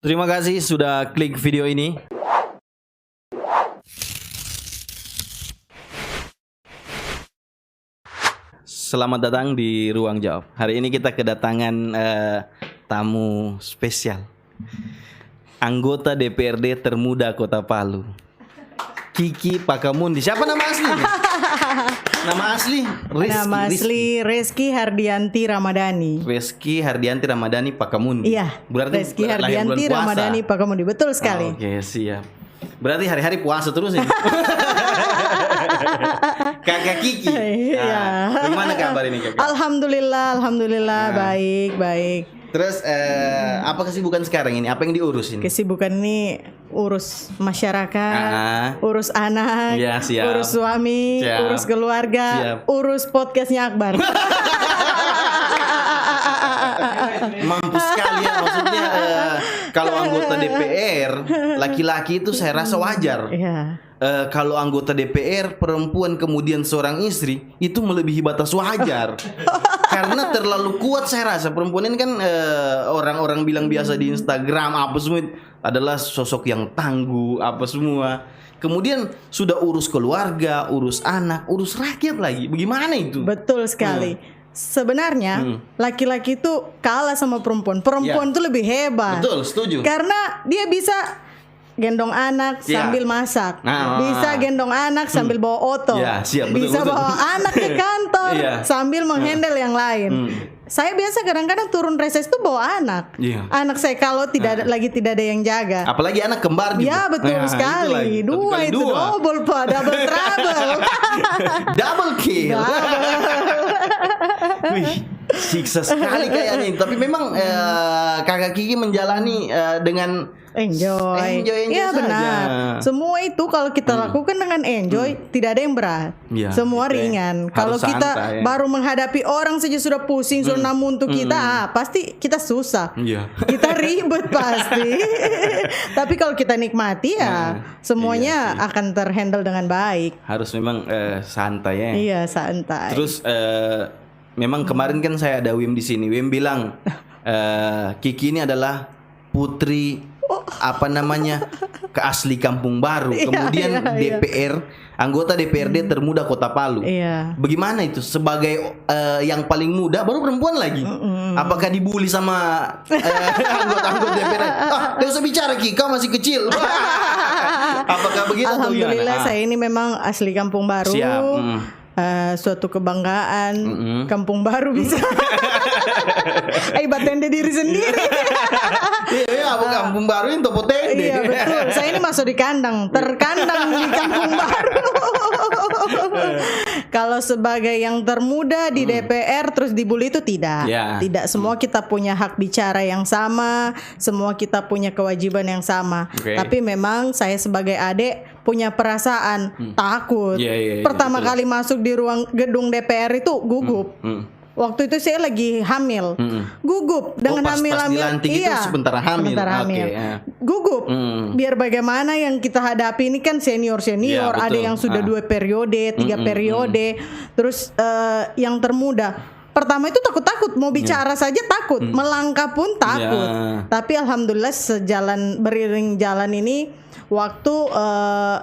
Terima kasih sudah klik video ini. Selamat datang di Ruang Jawab. Hari ini kita kedatangan tamu spesial. Anggota DPRD termuda Kota Palu, Kiki Pakamundi. Siapa nama asli? Nama asli Reski Hardianti Ramadhani. Reski Hardianti Ramadhani Pakamundi. Iya. Berarti Reski Hardianti Ramadhani Pakamundi. Betul sekali. Oke, siap. Berarti hari-hari puasa terus ya. Kakak Kiki. Iya. Gimana kabar ini Kakak? Alhamdulillah, baik. Terus apa kesibukan sekarang ini? Apa yang diurusin? Kesibukan ini urus masyarakat, urus anak, ya, siap. urus suami, Siap. urus keluarga, Siap. urus podcastnya Akbar. Mampus sekali ya, maksudnya kalau anggota DPR laki-laki itu saya rasa wajar. Iya. Kalau anggota DPR perempuan kemudian seorang istri itu melebihi batas wajar. Karena terlalu kuat saya rasa. Perempuan ini kan orang-orang bilang biasa di Instagram apa semua adalah sosok yang tangguh apa semua. Kemudian sudah urus keluarga, urus anak, urus rakyat lagi. Bagaimana itu? Betul sekali. Sebenarnya laki-laki itu kalah sama perempuan. Perempuan itu lebih hebat. Betul, setuju. Karena dia bisa gendong anak sambil masak, bisa gendong anak sambil bawa oto, siap, betul, bisa bawa anak ke kantor sambil menghandle yang lain. Saya biasa kadang-kadang turun reses tuh bawa anak. Anak saya kalau tidak ada yang jaga. Apalagi anak kembar juga. Ya betul sekali. Dua itu double trouble. Double kill. Wih, siksa sekali kayaknya. Tapi memang Kakak Kiki menjalani dengan enjoy ya saja. Benar. Semua itu kalau kita lakukan dengan enjoy, tidak ada yang berat. Semua ringan. Kalau kita baru menghadapi orang saja sudah pusing, sudah namun untuk kita pasti kita susah. Kita ribet pasti. Tapi kalau kita nikmati semuanya akan terhandle dengan baik. Harus memang santai ya. Iya, santai. Terus memang kemarin kan saya ada Wim di sini. Wim bilang Kiki ini adalah putri keasli Kampung Baru. Kemudian DPR, anggota DPRD termuda Kota Palu. Bagaimana itu sebagai yang paling muda, baru perempuan lagi? Apakah dibully sama anggota DPR? Tidak usah bicara Ki, kau masih kecil. Apakah begitu? Alhamdulillah saya ini memang asli Kampung Baru. Siap. Suatu kebanggaan Kampung Baru bisa. Batende diri sendiri. Iya, Kampung Baru itu potende. Iya betul. Saya ini masuk di kandang, terkandang di Kampung Baru. Kalau sebagai yang termuda di DPR terus dibully itu tidak. Tidak, semua kita punya hak bicara yang sama, semua kita punya kewajiban yang sama. Tapi memang saya sebagai adik punya perasaan takut. Pertama kali masuk di ruang gedung DPR itu gugup. Waktu itu saya lagi hamil, gugup dengan hamil-hamil. Iya, sebentar hamil. Gugup. Biar bagaimana yang kita hadapi ini kan senior, ada yang sudah 2 periode, 3 periode, terus yang termuda. Pertama itu takut-takut, mau bicara saja takut, melangkah pun takut. Tapi alhamdulillah beriring jalan ini waktu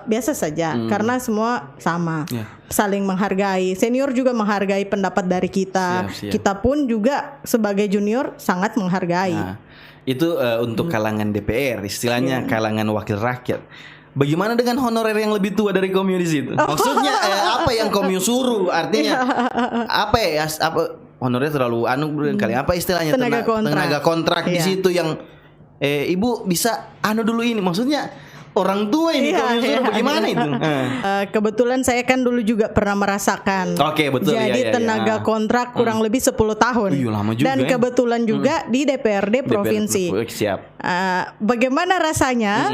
biasa saja karena semua sama. Saling menghargai. Senior juga menghargai pendapat dari kita. Kita pun juga sebagai junior sangat menghargai. Itu untuk kalangan DPR, istilahnya kalangan wakil rakyat. Bagaimana dengan honorer yang lebih tua dari Komio di situ? Maksudnya apa yang Komio suruh? Artinya apa ya? Honorer terlalu kali apa istilahnya? Tenaga kontrak di situ yang ibu bisa dulu ini. Maksudnya orang tua ini Komio suruh bagaimana itu? Kebetulan saya kan dulu juga pernah merasakan. Betul. Jadi tenaga kontrak kurang lebih 10 tahun. Lama juga. Dan kebetulan juga di DPRD provinsi. Siap. Bagaimana rasanya?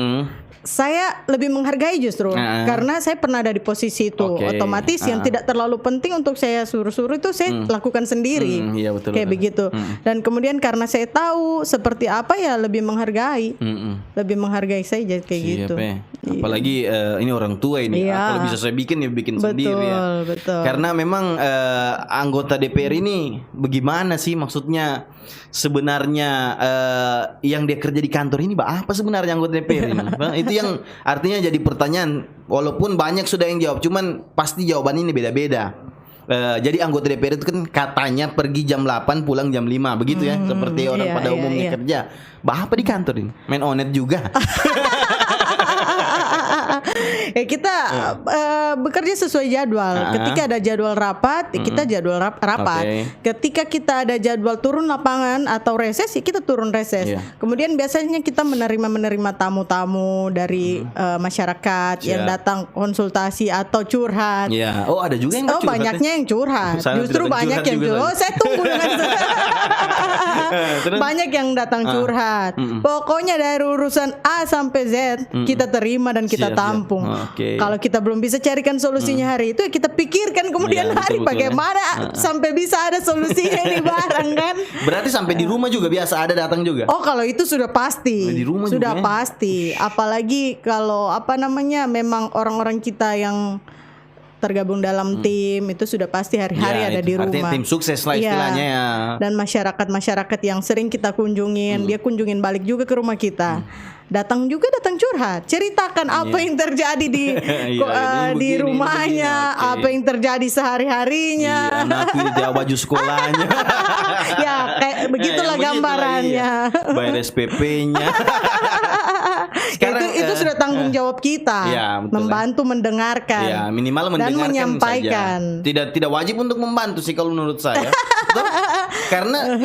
saya lebih menghargai justru karena saya pernah ada di posisi itu. Otomatis yang tidak terlalu penting untuk saya suruh-suruh itu saya lakukan sendiri. Iya, betul, kayak begitu. Dan kemudian karena saya tahu seperti apa ya lebih menghargai. Lebih menghargai saya jadi kayak gitu. Apalagi ini orang tua ini. Kalau bisa saya bikin ya bikin sendiri ya. Betul. Karena memang anggota DPR ini bagaimana sih maksudnya sebenarnya yang dia kerja di kantor ini apa sebenarnya anggota DPR ini? Itu yang artinya jadi pertanyaan. Walaupun banyak sudah yang jawab, cuman pasti jawaban ini beda-beda. Jadi anggota DPR itu kan katanya pergi jam 8 pulang jam 5 begitu ya, seperti orang pada umumnya kerja. Apa di kantor ini? Main onet juga. Kita bekerja sesuai jadwal. Ketika ada jadwal rapat, kita jadwal rapat. Ketika kita ada jadwal turun lapangan atau reses, ya kita turun reses. Kemudian biasanya kita menerima tamu-tamu dari masyarakat yang datang konsultasi atau curhat. Oh, ada juga yang curhat. Banyaknya yang curhat. Justru banyak yang curhat. Saya tunggu dengan banyak yang datang curhat. Pokoknya dari urusan A sampai Z kita terima dan kita tampung. Kalau kita belum bisa carikan solusinya hari itu, ya kita pikirkan kemudian hari bagaimana sampai bisa ada solusinya ini bareng kan. Berarti sampai di rumah juga biasa ada datang juga. Oh, kalau itu sudah pasti. Di rumah sudah juga, pasti. Apalagi kalau memang orang-orang kita yang tergabung dalam tim itu sudah pasti hari-hari ada di rumah. Artinya tim sukses lah istilahnya ya. Dan masyarakat yang sering kita kunjungin, dia kunjungin balik juga ke rumah kita. Datang curhat, ceritakan apa yang terjadi di rumahnya, apa yang terjadi sehari-harinya. Anakku dia baju sekolahnya. Ya, kayak begitulah gambarannya. Bayar SPP-nya. Itu sudah tanggung jawab kita, membantu mendengarkan, minimal mendengarkan dan menyampaikan. Saja. Tidak wajib untuk membantu sih kalau menurut saya. Karena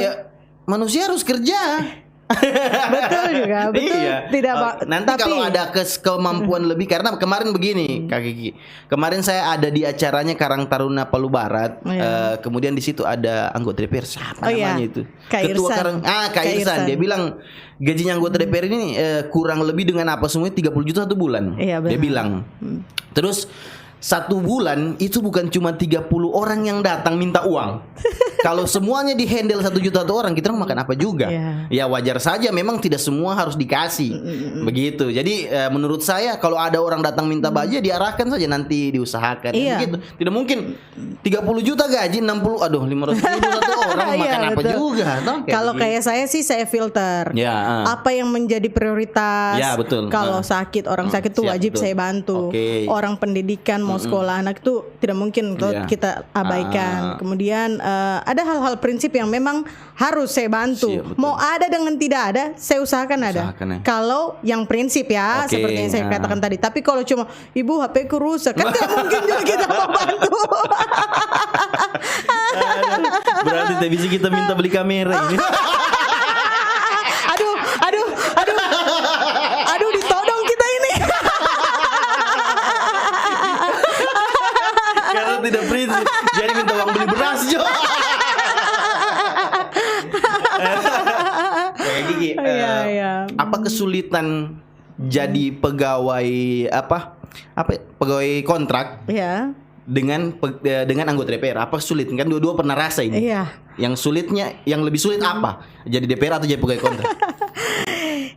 manusia harus kerja. Betul juga, betul. Tidak nanti tapi kalau ada kemampuan lebih, karena kemarin begini Kak Kiki, kemarin saya ada di acaranya Karang Taruna Palu Barat. Kemudian di situ ada anggota DPR siapa namanya itu, ketua Karang Kak Irsan. Dia bilang gajinya anggota DPR ini kurang lebih dengan apa semuanya 30 juta 1 bulan. Dia bilang. Terus 1 bulan itu bukan cuma 30 orang yang datang minta uang. Kalau semuanya dihandle 1 juta orang, kita makan apa juga? Ya wajar saja, memang tidak semua harus dikasih. Begitu. Jadi menurut saya kalau ada orang datang minta baja, diarahkan saja, nanti diusahakan. Begitu. Tidak mungkin 30 juta gaji 500 ribu 1 orang makan apa juga. Kalau kayak saya sih saya filter. Apa yang menjadi prioritas? Betul. Kalau sakit, orang sakit itu wajib saya bantu. Orang pendidikan mau sekolah anak itu tidak mungkin kita abaikan. Kemudian ada hal-hal prinsip yang memang harus saya bantu. Mau ada dengan tidak ada, saya usahakan ada. Kalau yang prinsip seperti yang saya katakan tadi. Tapi kalau cuma ibu HP ku rusak, kan tidak mungkin juga kita mau bantu. Berarti tak bisa kita minta beli kamera ini. Aduh, ditodong kita ini. Karena tidak prinsip, jadi minta uang beli beras Jo. Gigi, apa kesulitan jadi pegawai pegawai kontrak dengan anggota DPR? Apa sulit? Kan dua-dua pernah rasa ini. Yang lebih sulit apa? Jadi DPR atau jadi pegawai kontrak?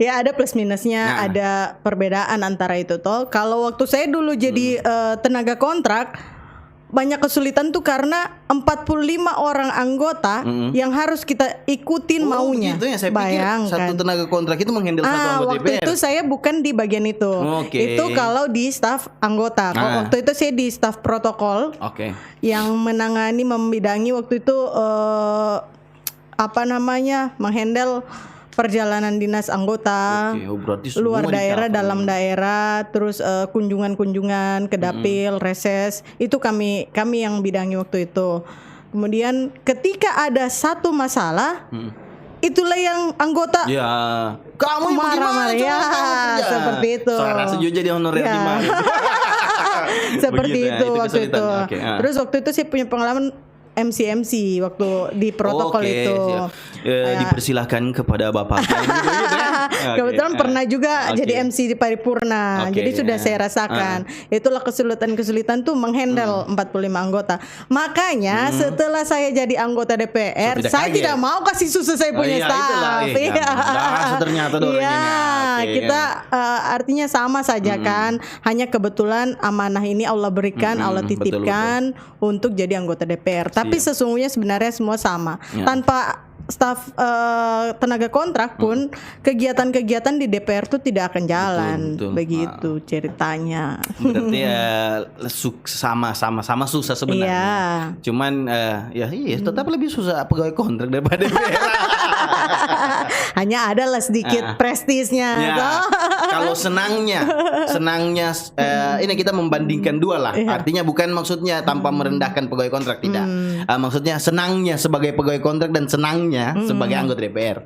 Ada plus minusnya, ada perbedaan antara itu toh. Kalau waktu saya dulu jadi tenaga kontrak, banyak kesulitan tuh karena 45 orang anggota yang harus kita ikutin maunya. Gitu ya, saya pikir satu tenaga kontrak itu menghandle satu anggota waktu DPR. itu saya bukan di bagian itu. Itu kalau di staf anggota. Waktu itu saya di staf protokol. Yang menangani, membidangi waktu itu menghandle perjalanan dinas anggota luar daerah, dalam daerah, terus kunjungan-kunjungan ke dapil, reses, itu kami yang bidangi waktu itu. Kemudian ketika ada satu masalah, itulah yang anggota kamu marah-marah seperti itu. Soalnya sejujurnya jadi honorer di mana? Seperti itu waktu itu. Terus waktu itu saya punya pengalaman MC waktu di protokol itu. Dipersilahkan kepada Bapak. Kebetulan kebetulan pernah juga jadi MC di paripurna. Jadi sudah saya rasakan. Itulah kesulitan-kesulitan tuh menghandle 45 anggota. Makanya setelah saya jadi anggota DPR, saya tidak mau kasih susah saya punya staff. Ternyata kita artinya sama saja kan. Hanya kebetulan amanah ini Allah berikan, Allah titipkan untuk jadi anggota DPR. Tapi sesungguhnya sebenarnya semua sama. Tanpa staf tenaga kontrak pun kegiatan-kegiatan di DPR tuh tidak akan jalan. Begitu ceritanya. Berarti sama susah sebenarnya. Cuman tetap lebih susah pegawai kontrak daripada DPR. Hanya adalah sedikit prestisnya. Kalau senangnya ini kita membandingkan dua lah. Artinya bukan maksudnya tanpa merendahkan pegawai kontrak, tidak. Maksudnya senangnya sebagai pegawai kontrak dan senangnya sebagai anggota DPR.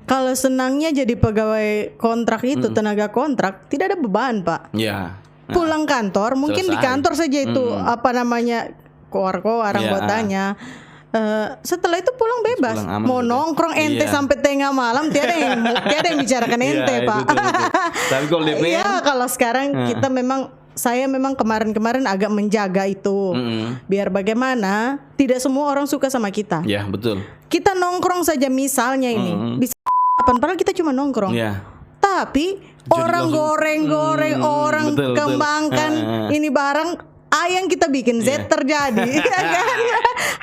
Kalau senangnya jadi pegawai kontrak itu tenaga kontrak tidak ada beban, Pak. Pulang kantor mungkin di kantor saja itu koar-koar anggotanya. Setelah itu pulang bebas, mau nongkrong ente sampai tengah malam tiada yang bicarakan ente, Pak. Tapi kalau DPR, kalau sekarang saya memang kemarin agak menjaga itu. Biar bagaimana tidak semua orang suka sama kita. Ya, betul. Kita nongkrong saja misalnya ini bisa padahal kita cuma nongkrong. Tapi orang goreng-goreng, orang kembangkan ini barang yang kita bikin Z terjadi.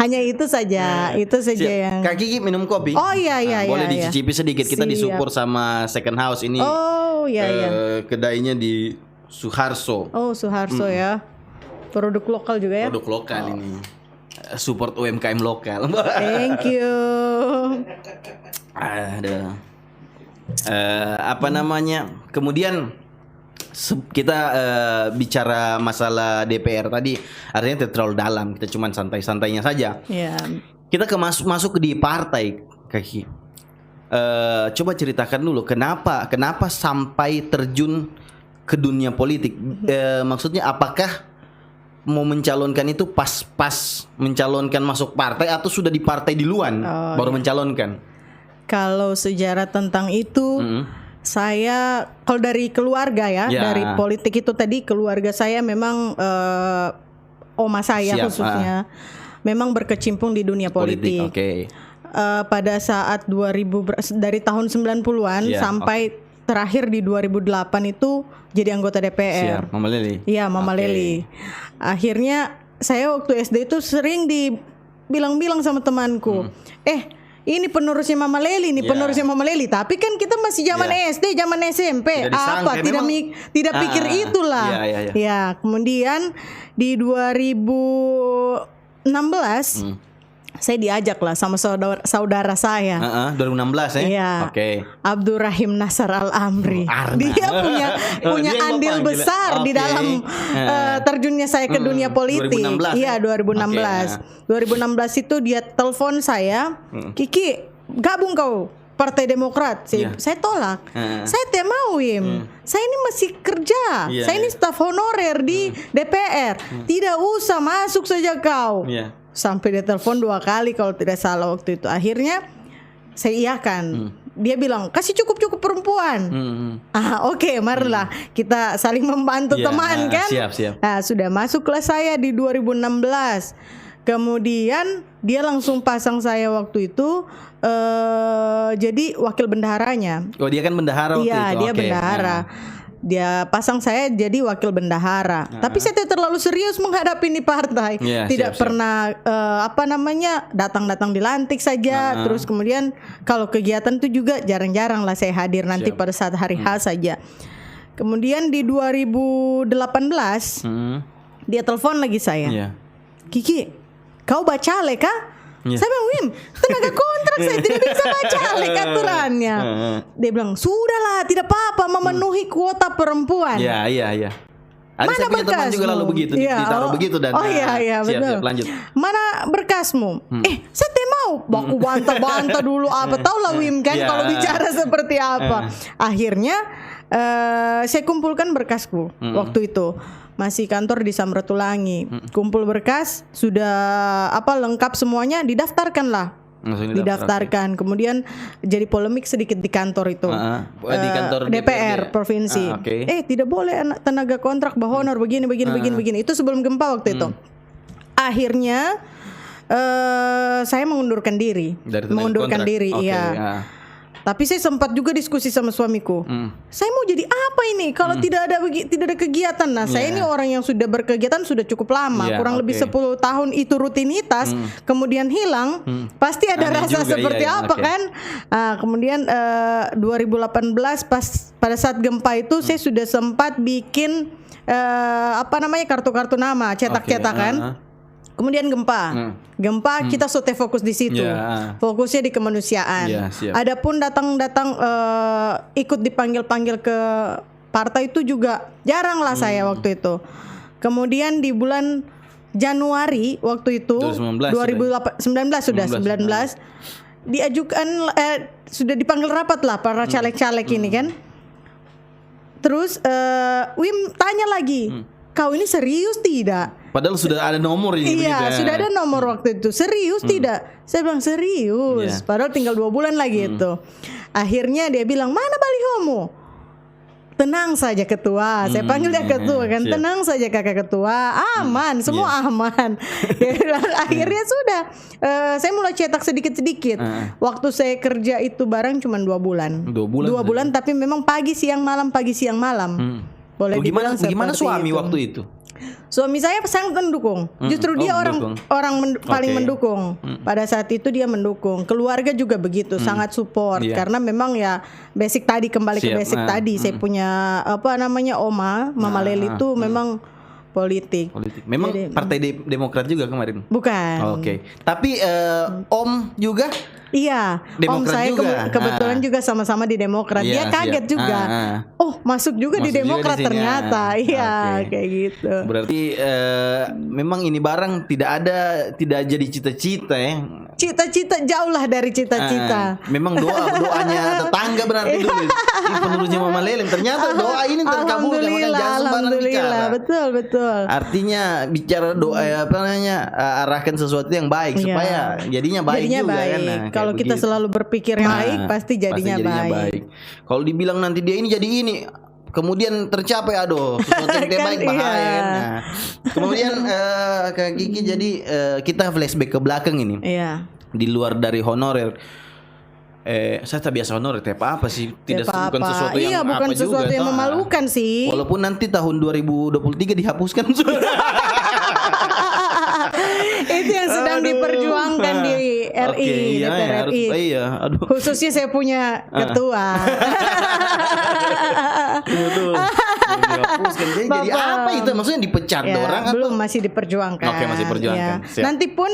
Hanya itu saja. Itu saja yang Kak Kiki minum kopi. Boleh dicicipi sedikit. Kita disupport sama Second House ini. Kedainya di Suharso. Suharso ya. Produk lokal juga ya. Produk lokal ini. Support UMKM lokal. Thank you. Kemudian kita bicara masalah DPR tadi, artinya tidak terlalu dalam, kita cuma santai-santainya saja. Kita masuk di partai, Kaki. Coba ceritakan dulu kenapa sampai terjun ke dunia politik. Maksudnya apakah mau mencalonkan itu pas mencalonkan masuk partai atau sudah di partai duluan baru mencalonkan? Kalau sejarah tentang itu, saya kalau dari keluarga dari politik itu tadi keluarga saya memang oma saya khususnya memang berkecimpung di dunia politik. Pada saat dari tahun 90-an sampai terakhir di 2008 itu jadi anggota DPR. Mama Leli. Iya, Mama Leli. Akhirnya saya waktu SD itu sering dibilang-bilang sama temanku, ini penerusnya Mama Leli, penerusnya Mama Leli. Tapi kan kita masih zaman SD, zaman SMP. Tidak pikir itulah. Kemudian di 2016 saya diajak lah sama saudara saya. 2016 ya? Abdurrahim Nasar Al-Amri. Dia punya andil besar di dalam terjunnya saya ke dunia politik. 2016. 2016 itu dia telepon saya, Kiki, gabung kau Partai Demokrat. Saya tolak. Saya tidak mau, saya ini masih kerja. Saya ini staf honorer di DPR. Tidak usah, masuk saja kau. Sampai dia telepon 2 kali kalau tidak salah waktu itu. Akhirnya saya iakan. Dia bilang kasih cukup perempuan. Marilah kita saling membantu teman kan. Siap. Nah, sudah masuklah saya di 2016. Kemudian dia langsung pasang saya waktu itu jadi wakil bendaharanya. Dia kan bendahara waktu itu. Iya, dia bendahara. Dia pasang saya jadi wakil bendahara. Tapi saya tidak terlalu serius menghadapi ini partai. Tidak pernah datang-datang dilantik saja. Terus kemudian kalau kegiatan itu juga jarang-jarang lah saya hadir nanti pada saat hari H saja. Kemudian di 2018 dia telepon lagi saya. Kiki, kau bacalek kah? Saya bilang, tenaga kontrak saya tidak bisa bacalek aturannya. Dia bilang, sudahlah, tidak apa-apa memenuhi kuota perempuan. Iya. Mana berkasmu? Juga lalu begitu, ditaruh begitu dan betul. Lanjut. Mana berkasmu? Saya tidak mau. Baku bantah-bantah dulu apa. Tahu lah Wim kan kalau bicara seperti apa. Akhirnya saya kumpulkan berkasku waktu itu. Masih kantor di Samratulangi. Kumpul berkas, sudah lengkap semuanya, didaftarkan lah Langsung didaftarkan. Kemudian jadi polemik sedikit di kantor itu. Di kantor DPR provinsi. Tidak boleh anak tenaga kontrak bahonor begini. Itu sebelum gempa waktu itu. Akhirnya saya mengundurkan diri. Iya. Tapi saya sempat juga diskusi sama suamiku. Saya mau jadi apa ini kalau tidak ada kegiatan. Nah, saya ini orang yang sudah berkegiatan sudah cukup lama, kurang lebih 10 tahun itu rutinitas, kemudian hilang, pasti ada rasa seperti apa kan? Kemudian 2018 pada saat gempa itu saya sudah sempat bikin kartu-kartu nama, cetak-cetakan. Kemudian gempa kita sote fokus di situ, fokusnya di kemanusiaan. Adapun datang ikut dipanggil ke partai itu juga jarang lah saya waktu itu. Kemudian di bulan Januari waktu itu 2019 diajukan sudah dipanggil rapat lah para caleg-caleg ini kan. Terus Wim tanya lagi, kau ini serius tidak? Padahal sudah ada nomor ini. Iya, sudah ada nomor waktu itu. Serius tidak? Saya bilang serius. Padahal tinggal 2 bulan lagi itu. Akhirnya dia bilang, mana balihomu? Tenang saja ketua. Saya panggil dia ketua kan. Tenang saja kakak ketua. Aman, semua aman. Dia bilang, akhirnya sudah. Saya mulai cetak sedikit-sedikit. Waktu saya kerja itu barang cuma 2 bulan. 2 bulan tapi memang pagi siang malam. Boleh gimana suami itu. Waktu itu? Suami saya sangat mendukung. Justru dia paling mendukung. Pada saat itu dia mendukung. Keluarga juga begitu, sangat support karena memang ya basic tadi kembali ke basic tadi. Saya punya Mama Leli itu memang politik. Memang jadi, Partai Demokrat juga kemarin? Bukan. Tapi Om juga? Iya, Demokrat Om saya juga. Kebetulan juga sama-sama di Demokrat. Dia kaget juga. Oh, masuk juga di Demokrat juga ternyata. Iya, kayak gitu. Berarti memang ini barang tidak jadi cita-cita ya. Cita-cita jauh lah dari cita-cita. Memang doanya tetangga berarti dulu. Ini penerusnya Mama Lelem. Ternyata doa ini terkabulkan, makanya jangan sembarang bicara. Betul. Artinya bicara doa arahkan sesuatu yang baik supaya jadinya baik juga kan. Kalau kita selalu berpikir baik, pasti jadinya baik. Kalau dibilang nanti dia ini jadi ini, kemudian tercapai sesuatu yang tidak baik bahaya kan. Nah, kemudian Kak Kiki jadi kita flashback ke belakang ini. Di luar dari honorer. Saya tak biasa honorer, apa sih? Bukan sesuatu yang bukan sesuatu yang memalukan sih. Walaupun nanti tahun 2023 dihapuskan sudah. Itu yang sedang diperjuangkan di RI, DPR RI. Khususnya saya punya ketua. Jadi apa itu? Maksudnya dipecat orang belum, masih diperjuangkan. Masih diperjuangkan. Nanti pun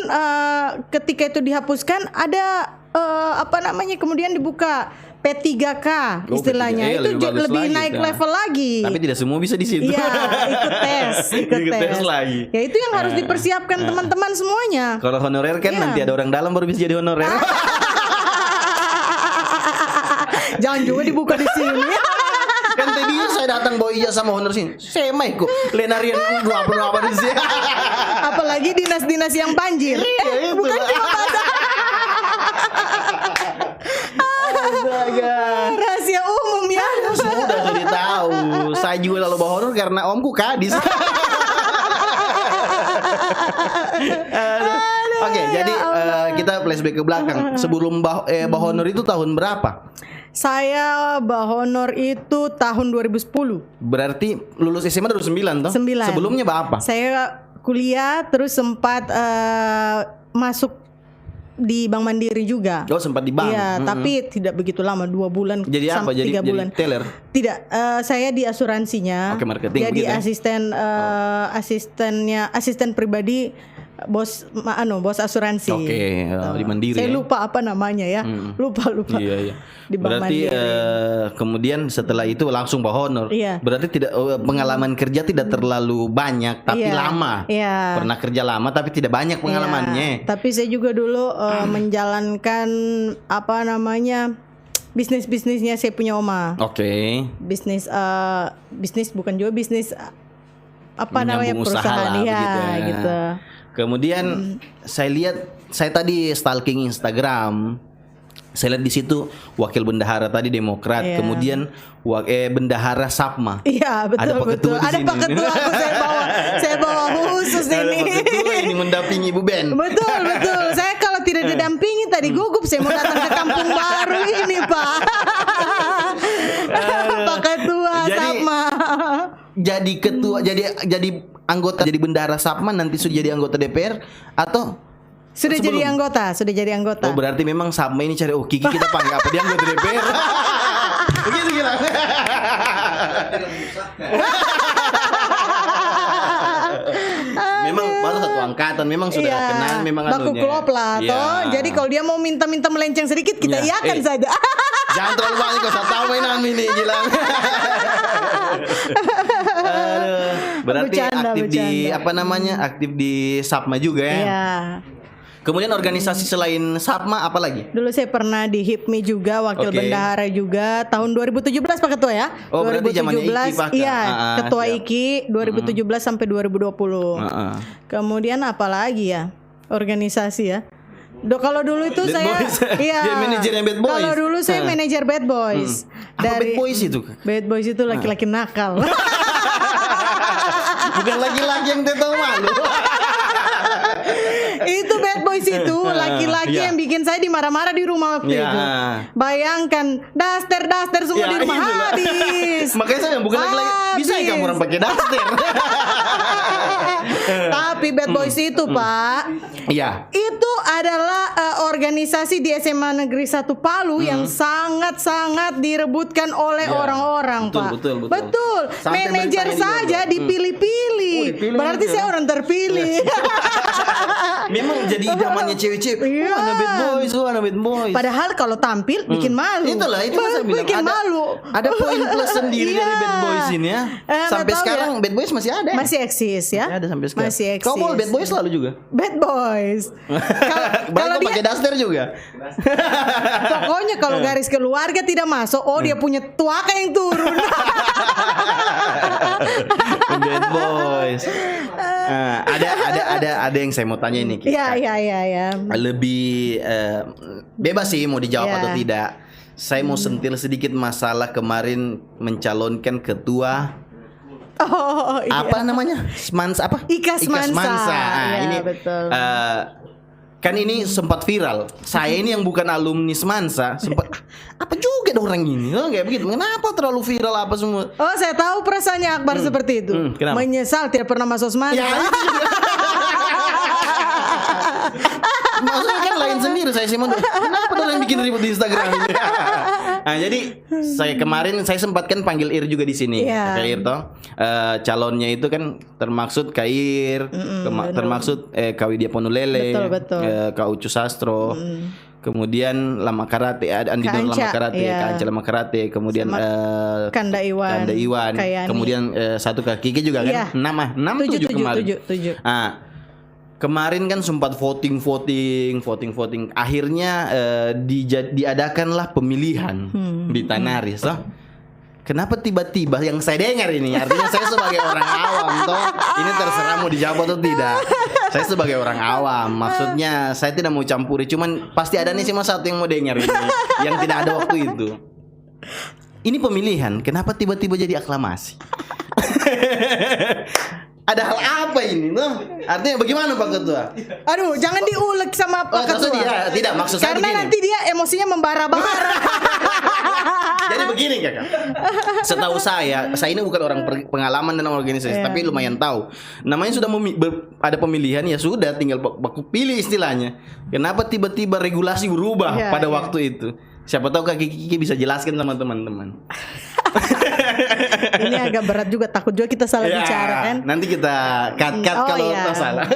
ketika itu dihapuskan ada kemudian dibuka P3K istilahnya. Itu lebih naik level lagi. Tapi tidak semua bisa di situ. Iya, ikut tes lagi. Ya itu yang harus dipersiapkan teman-teman semuanya. Kalau honorer kan nanti ada orang dalam baru bisa jadi honorer. Jangan juga dibuka di sini. Kan tadi saya datang bawa ijazah sama honor sini. Saya mah ikut lenarian apa di sini. Apalagi dinas-dinas yang banjir. Bukan cuma rahasia umum ya. Sudah jadi tahu. Saya juga lalu bawa honor karena omku kadis. Jadi kita flashback ke belakang. Sebelum Bah Honor itu tahun berapa? Saya Bahonor itu tahun 2010. Berarti lulus SMA 2009 toh? 9. Sebelumnya apa? Saya kuliah terus sempat masuk di Bank Mandiri juga. Sempat di bank. Iya, tapi tidak begitu lama, 2 bulan. Jadi apa? 3 bulan. Jadi teller? Tidak, saya di asuransinya. Marketing. Jadi asisten pribadi bos asuransi. Di Mandiri. Saya lupa apa namanya ya. Lupa. Iya. Di Bank Berarti Mandiri. kemudian setelah itu langsung Bah Honor. Iya. Berarti tidak pengalaman kerja tidak terlalu banyak tapi lama. Iya. Pernah kerja lama tapi tidak banyak pengalamannya. Tapi saya juga dulu menjalankan bisnisnya saya punya oma. Bisnis bukan juga bisnis perusahaan gitu. Kemudian saya lihat saya tadi stalking Instagram. Saya lihat di situ wakil bendahara tadi Demokrat, kemudian bendahara Sapma. Iya, betul. Ada Pak Ketua di ada sini. Pak Ketua, saya bawa khusus Ada ini. Pak Ketua ini mendampingi Ibu Ben. Betul. Saya kalau tidak didampingi tadi gugup, saya mau datang ke kampung baru ini, Pak. Pak Ketua Sapma. Jadi ketua, jadi anggota, jadi bendahara Sapma nanti sudah jadi anggota DPR atau Sudah jadi anggota. Oh, berarti memang Sapma ini cari Kiki kita panggil apa dia anggota DPR. Begitu gila. Memang baru satu angkatan, memang sudah kenal, memang baku klop lah toh. Jadi kalau dia mau minta melenceng sedikit kita iakan saja. Jangan terlalu banyak kau saya tahu mainan ini gila. Berarti aktif di apa namanya? Aktif di Sapma juga ya. Iya. Kemudian organisasi selain Sapma apa lagi? Dulu saya pernah di HIPMI juga, wakil bendahara juga tahun 2017 Pak Ketua ya. Oh, berarti zamannya IKI Pak. Iya, Ketua IKI 2017 sampai 2020. Kemudian apa lagi ya? Organisasi ya. Kalau dulu itu Bad saya Boys. Dia manajernya Bad Boys. Kalau dulu saya manajer Bad Boys. Apa Bad Boys itu? Bad Boys itu laki-laki nakal. Bukan laki-laki yang tidak tahu malu. Itu Bad Boys itu laki-laki yang bikin saya dimarah-marah di rumah waktu itu. Bayangkan daster semua di rumah habis. Makanya saya bukan laki-laki. Bisa ya kamu orang pakai daster. Tapi Bad Boys itu Pak, iya, itu adalah organisasi di SMA Negeri 1 Palu yang sangat-sangat direbutkan oleh orang-orang Pak. Betul. Manajer saja dipilih-pilih. Berarti saya orang terpilih. Memang jadi idamannya cewek-cewek. Ada Bad Boys. Padahal kalau tampil bikin malu. Itulah itu saya bilang. Bikin malu. Ada poin plus sendiri dari Bad Boys ini ya. Sampai sekarang Bad Boys masih ada. Masih eksis ya. Masih ada sampai sekarang. Masih eksis. Kau mau Bad Boys selalu juga? Bad Boys. Kalau dia pakai daster juga. Pokoknya kalau garis keluarga tidak masuk, dia punya tuaka yang turun. Bad Boys. Ada yang saya mau tanya ini. Iya. Lebih bebas sih mau dijawab atau tidak. Saya mau sentil sedikit masalah kemarin mencalonkan ketua. Apa namanya? Ikas Mansa. Ini betul. Kan ini sempat viral. Saya ini yang bukan alumni Semansa sempat apa juga orang ini, kayak begitu. Kenapa terlalu viral apa semua? Oh, saya tahu perasaannya Akbar seperti itu. Menyesal tidak pernah masuk Semansa. Ya, maksudnya kan lain sendiri saya sih. Kenapa orang bikin ribut di Instagram ini? Nah, jadi saya sempatkan panggil Ir juga di sini. Kak Ir toh. Calonnya itu kan termaksud Kair, termaksud Kak Widya Ponulele, Kak Ucu Sastro. Kemudian Lama Karate, Andi Nur Lama Karate, Kak Anca Lama Karate, kemudian Kanda Iwan. Kemudian satu Kak Kiki juga kan. 7 kemarin. 7. Kemarin kan sempat voting. Akhirnya diadakanlah pemilihan di Tanaris. Kenapa tiba-tiba yang saya dengar ini? Artinya saya sebagai orang awam toh, ini terserah mau dijawab atau tidak. Saya sebagai orang awam, maksudnya saya tidak mau campuri. Cuman pasti ada nih cuma satu yang mau dengar ini, yang tidak ada waktu itu. Ini pemilihan, kenapa tiba-tiba jadi aklamasi? Ada hal apa ini? Artinya bagaimana Pak Ketua? Aduh, jangan diulek sama Pak Ketua. Tidak, maksud saya begini. Karena nanti dia emosinya membara-bara. Jadi begini Kakak. Setahu saya ini bukan orang pengalaman dalam organisasi, tapi lumayan tahu. Namanya sudah ada pemilihan ya sudah, tinggal baku pilih istilahnya. Kenapa tiba-tiba regulasi berubah pada waktu itu? Siapa tahu Kak Kiki bisa jelaskan sama teman-teman. Ini agak berat juga, takut juga kita salah bicara kan. Nanti kita cut kalau salah.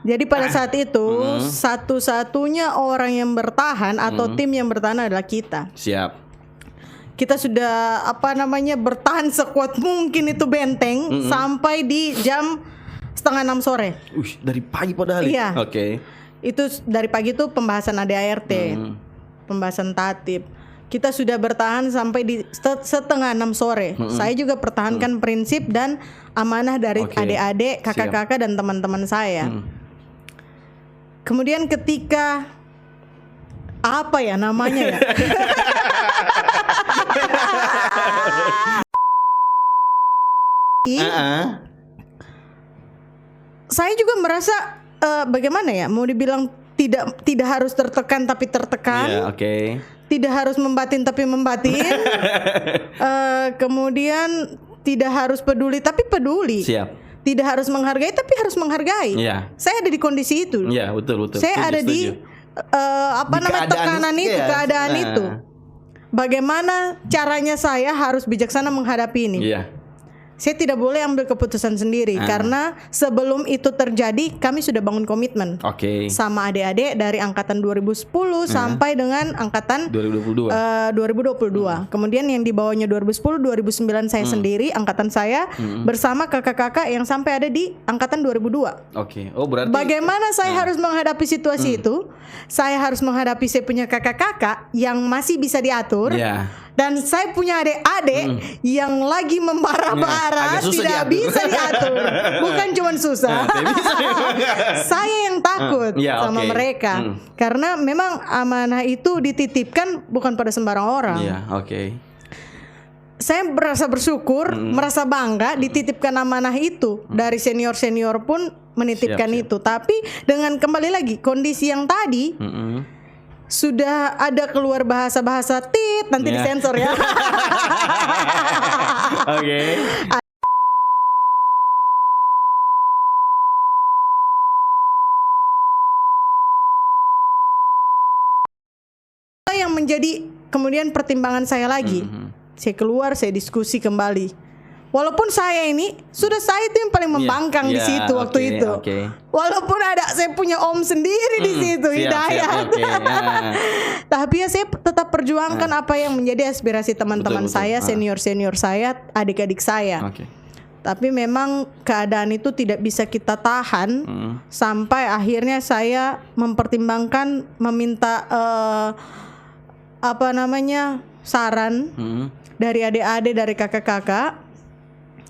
Jadi pada saat itu satu-satunya orang yang bertahan atau tim yang bertahan adalah kita. Siap. Kita sudah bertahan sekuat mungkin itu benteng sampai di jam 5:30 sore. Dari pagi padahal. Iya. Oke. Itu dari pagi itu pembahasan ADART, pembahasan tatib. Kita sudah bertahan sampai di 5:30 sore. Saya juga pertahankan prinsip dan amanah dari adik-adik, kakak-kakak dan teman-teman saya. Kemudian ketika apa ya namanya ya? Saya juga merasa bagaimana ya? Mau dibilang tidak harus tertekan tapi tertekan. Iya, oke. Tidak harus membatin tapi membatin. Kemudian tidak harus peduli tapi peduli. Siap. Tidak harus menghargai tapi harus menghargai. Iya. Saya ada di kondisi itu. Iya, betul. Saya Setuju, ada di Di tekanan itu, ya. keadaan itu. Bagaimana caranya saya harus bijaksana menghadapi ini? Iya. Saya tidak boleh ambil keputusan sendiri karena sebelum itu terjadi kami sudah bangun komitmen sama adik-adik dari angkatan 2010 sampai dengan angkatan 2022. 2022. Kemudian yang di bawahnya 2010, 2009 saya sendiri, angkatan saya bersama kakak-kakak yang sampai ada di angkatan 2002. Oke. Oh, berarti bagaimana saya harus menghadapi situasi itu? Saya harus menghadapi saya punya kakak-kakak yang masih bisa diatur. Dan saya punya adik-adik yang lagi memarah-marah, tidak bisa diatur. Bukan cuma susah. Saya yang takut sama mereka. Karena memang amanah itu dititipkan bukan pada sembarang orang. Saya merasa bersyukur, merasa bangga dititipkan amanah itu. Dari senior-senior pun menitipkan itu. Tapi dengan kembali lagi kondisi yang tadi, sudah ada keluar bahasa-bahasa tit, nanti disensor ya. Oke. Yang menjadi kemudian pertimbangan saya lagi. Saya keluar, saya diskusi kembali. Walaupun saya ini saya itu yang paling membangkang di situ waktu itu. Walaupun ada saya punya om sendiri di situ, Hidayat. Tapi ya saya tetap perjuangkan apa yang menjadi aspirasi teman-teman saya, senior-senior saya, adik-adik saya. Tapi memang keadaan itu tidak bisa kita tahan sampai akhirnya saya mempertimbangkan meminta saran dari adik-adik, dari kakak-kakak.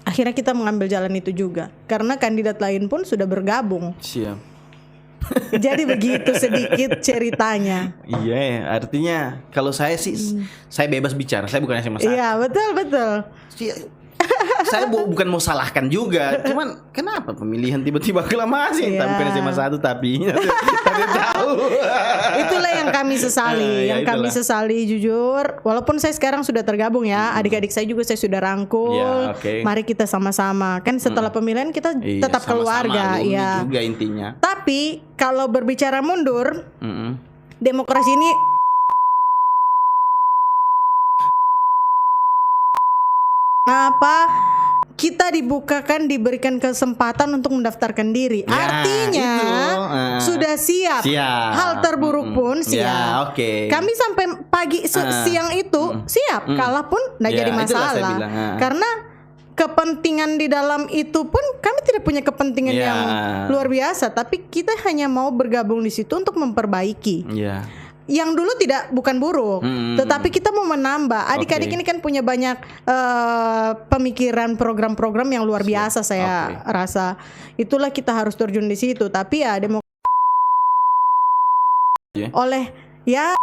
Akhirnya kita mengambil jalan itu juga karena kandidat lain pun sudah bergabung. Siap. Jadi begitu sedikit ceritanya. Iya, artinya kalau saya sih saya bebas bicara, saya bukan SMA 1. Iya, betul. Saya bukan mau salahkan juga, cuman kenapa pemilihan tiba-tiba aklamasi? Bukan SMA 1 tapi tahu. Itulah yang kami sesali, kami sesali jujur. Walaupun saya sekarang sudah tergabung ya, adik-adik saya juga saya sudah rangkul. Mari kita sama-sama. Kan setelah pemilihan kita tetap keluarga, ya. Juga intinya. Tapi kalau berbicara mundur, demokrasi ini kita diberikan kesempatan untuk mendaftarkan diri. Artinya sudah siap. Hal terburuk pun siap. Kami sampai pagi siang itu siap. Kalah pun tidak jadi masalah. Karena kepentingan di dalam itu pun kami tidak punya kepentingan yang luar biasa. Tapi kita hanya mau bergabung di situ untuk memperbaiki. Yang dulu bukan buruk, tetapi kita mau menambah. Adik-adik ini kan punya banyak pemikiran program-program yang luar biasa. Saya rasa itulah kita harus terjun di situ. Tapi ya oleh yang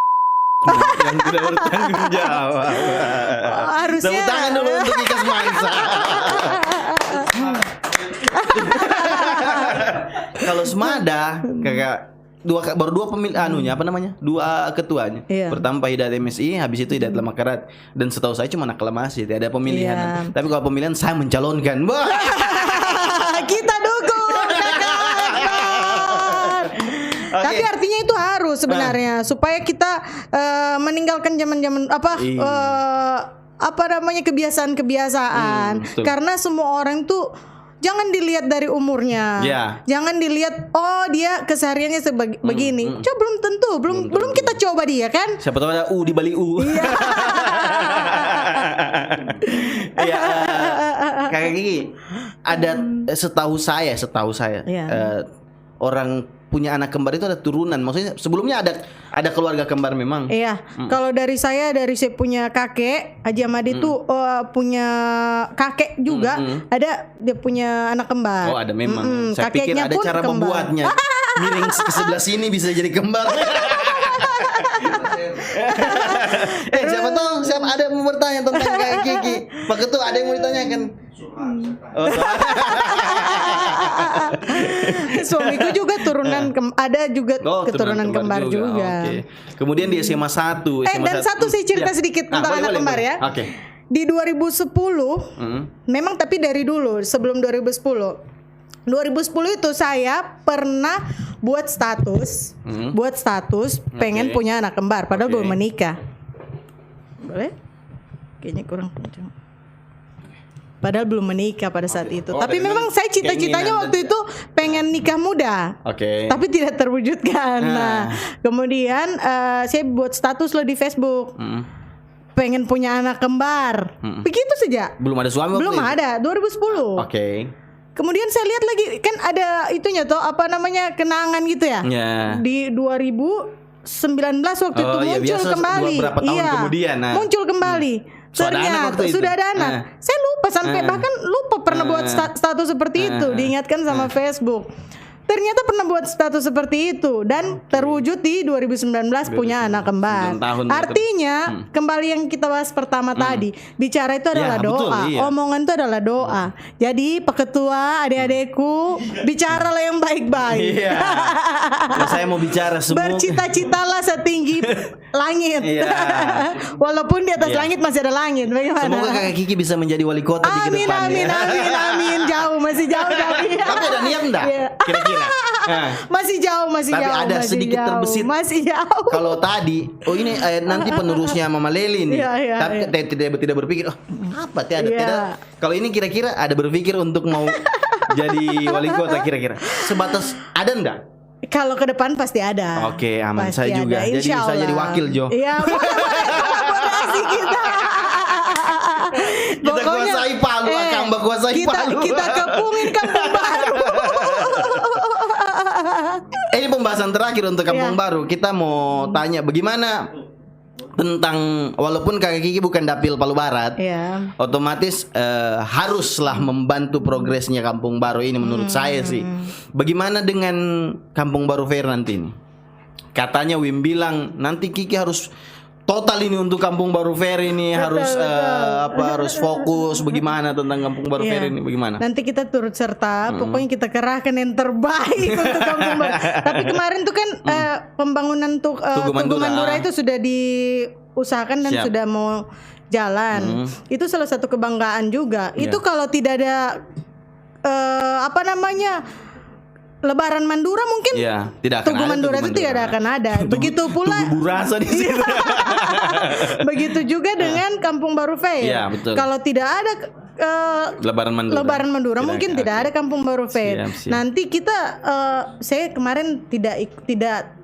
tidak bertanggung jawab. Harusnya tepuk tangan dulu untuk Ika Semansa. Kalau Semada kakak baru dua dua ketuanya. Pertama Pak Hidayat MSI, habis itu Hidayat Lamakarat. Dan setahu saya cuma aklamasi, tidak ada pemilihan. Tapi kalau pemilihan saya mencalonkan. Kita dukung Tapi artinya itu harus sebenarnya supaya kita meninggalkan zaman-zaman kebiasaan-kebiasaan. Karena semua orang tuh jangan dilihat dari umurnya, jangan dilihat dia kesehariannya begini. Coba belum tentu, belum kita coba dia kan. Siapa tahu ada U di balik U. Kayak gini. Ada setahu saya orang punya anak kembar itu ada turunan. Maksudnya sebelumnya ada keluarga kembar memang. Kalau dari saya punya kakek Haji Amadi tuh punya kakek juga, ada dia punya anak kembar. Ada memang. Saya pikir ada cara membuatnya. miring ke sebelah sini bisa jadi kembar. siapa ada yang mau bertanya tentang Kak Kiki? Pak Ketua ada yang mau ditanyakan? Oh, suamiku juga ada juga keturunan kembar juga. Okay. Kemudian di SMA 1 dan satu saya cerita sedikit tentang anak kembar ya. Oke. Di 2010 memang tapi dari dulu sebelum 2010 itu saya pernah buat status pengen punya anak kembar padahal belum menikah. Boleh? Kayaknya kurang kencang. Padahal belum menikah pada saat itu. Tapi memang saya cita-citanya waktu itu pengen nikah muda. Tapi tidak terwujudkan. Nah, kemudian saya buat status loh di Facebook. Pengen punya anak kembar. Begitu saja. Belum ada suami waktu itu? Belum ada, 2010. Kemudian saya lihat lagi kan ada itunya toh kenangan gitu ya. Di 2019 waktu itu muncul kembali. Kemudian muncul kembali. Ternyata sudah ada anak. Saya lupa sampai bahkan lupa pernah buat status seperti itu, diingatkan sama Facebook. Ternyata pernah buat status seperti itu dan terwujud di 2019 punya anak kembar. Artinya kembali yang kita bahas pertama tadi, bicara itu adalah doa, omongan itu adalah doa. Jadi Pak Ketua, adik-adikku, bicaralah yang baik-baik. Saya mau bicara semua. Bercita-citalah setinggi langit. Walaupun di atas langit masih ada langit. Bagaimana? Semoga Kakak Kiki bisa menjadi wali kota di kedepan. Amin. Jauh, masih jauh tapi. Tapi ada niat enggak? Kira-kira. Masih jauh. Tapi ada sedikit terbesit. Masih jauh. Kalau tadi, ini nanti penerusnya Mama Leli nih. Tapi tidak berpikir, apa tidak. Kalau ini kira-kira ada berpikir untuk mau jadi wali kota kira-kira. Sebatas ada enggak? Kalau ke depan pasti ada. Oke, aman. Pasti saya juga. Ada, jadi saya jadi wakil Jo. Iya, kolaborasi kita. Kita kuasai Palu, Akamba kuasai Palu. Kita kepungin Kampung Baru. Ini pembahasan terakhir untuk Kampung Baru. Kita mau tanya bagaimana tentang walaupun Kakak Kiki bukan dapil Palu Barat, otomatis haruslah membantu progresnya Kampung Baru ini menurut saya sih. Bagaimana dengan Kampung Baru Fair nanti ini? Katanya Wim bilang nanti Kiki harus total ini untuk Kampung Baru Fair ini harus fokus bagaimana tentang Kampung Baru Fair ini bagaimana? Nanti kita turut serta, pokoknya kita kerahkan yang terbaik untuk Kampung Baru. Tapi kemarin tuh kan pembangunan Tugu Mandura itu sudah diusahakan dan sudah mau jalan. Itu salah satu kebanggaan juga. Itu kalau tidak ada Lebaran Mandura mungkin tidak akan Tugu Mandura itu tidak akan ada. Begitu pula Tugu Burasa di situ. Begitu juga dengan Kampung Baru Fair. Kalau tidak ada Lebaran Mandura mungkin tidak ada Kampung Baru Fair. Nanti kita saya kemarin tidak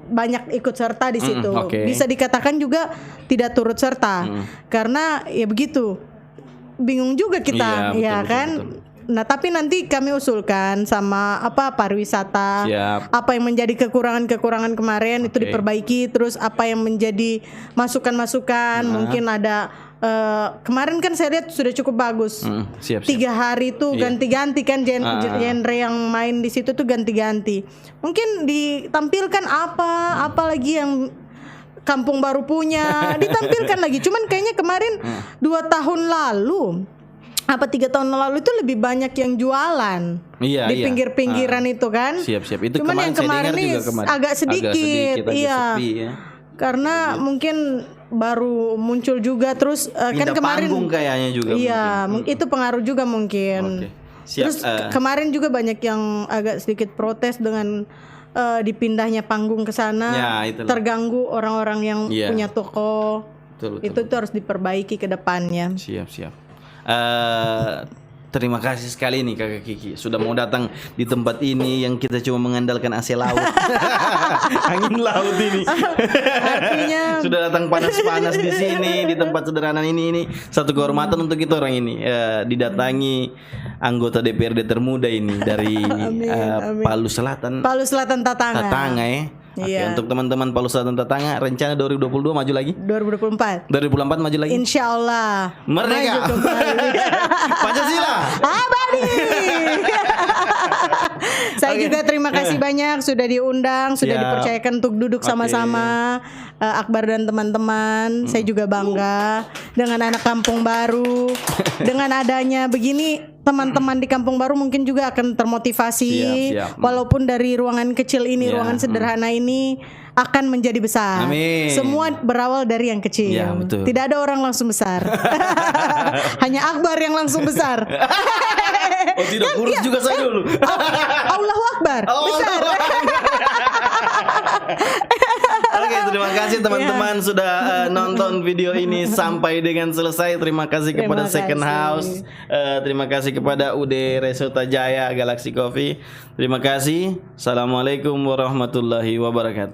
banyak ikut serta di situ. Bisa dikatakan juga tidak turut serta. Karena ya begitu. Bingung juga kita, betul. Nah, tapi nanti kami usulkan sama pariwisata, apa yang menjadi kekurangan Okay. Itu diperbaiki, terus apa yang menjadi masukan-masukan, mungkin ada kemarin kan saya lihat sudah cukup bagus. 3 hari itu ganti-ganti kan genre yang main di situ tuh ganti-ganti. Mungkin ditampilkan apa lagi yang Kampung Baru punya, ditampilkan lagi. Cuman kayaknya kemarin 2 tahun lalu 3 tahun lalu itu lebih banyak yang jualan di pinggir-pinggiran itu kan. Siap. Itu cuman yang kemarin ini agak sedikit, sepi, karena mungkin baru muncul juga, terus kan kemarin panggung kayaknya juga. Itu pengaruh juga mungkin. Terus kemarin juga banyak yang agak sedikit protes dengan dipindahnya panggung ke sana, terganggu orang-orang yang punya toko. Betul. Itu harus diperbaiki ke depannya. Siap. Terima kasih sekali nih Kakak Kiki sudah mau datang di tempat ini yang kita cuma mengandalkan AC laut. Angin laut ini. Artinya sudah datang panas-panas di sini di tempat sederhana ini satu kehormatan untuk kita orang ini didatangi anggota DPRD termuda ini dari Palu Selatan Tatanga ya. Oke, untuk teman-teman Palu Selatan Tatanga, rencana 2022 maju lagi? 2024 maju lagi? Insya Allah. Merdeka. Pancasila. Abadi. Saya juga terima kasih banyak sudah diundang, sudah Siap. dipercayakan untuk duduk Oke. sama-sama Akbar dan teman-teman. Saya juga bangga dengan anak Kampung Baru. Dengan adanya begini, teman-teman di Kampung Baru mungkin juga akan termotivasi. Siap. Walaupun dari ruangan kecil ini, Ya, ruangan sederhana ini akan menjadi besar. Amin. Semua berawal dari yang kecil. Ya, betul. Tidak ada orang langsung besar. Hanya Akbar yang langsung besar. Oh tidak, kurus juga saya dulu. Allahu Akbar. Besar. Oke, terima kasih teman-teman sudah nonton video ini sampai dengan selesai. Terima kasih kepada Terima Second kasih. House. Terima kasih kepada UD Resota Jaya Galaxy Coffee. Terima kasih. Assalamualaikum warahmatullahi wabarakatuh.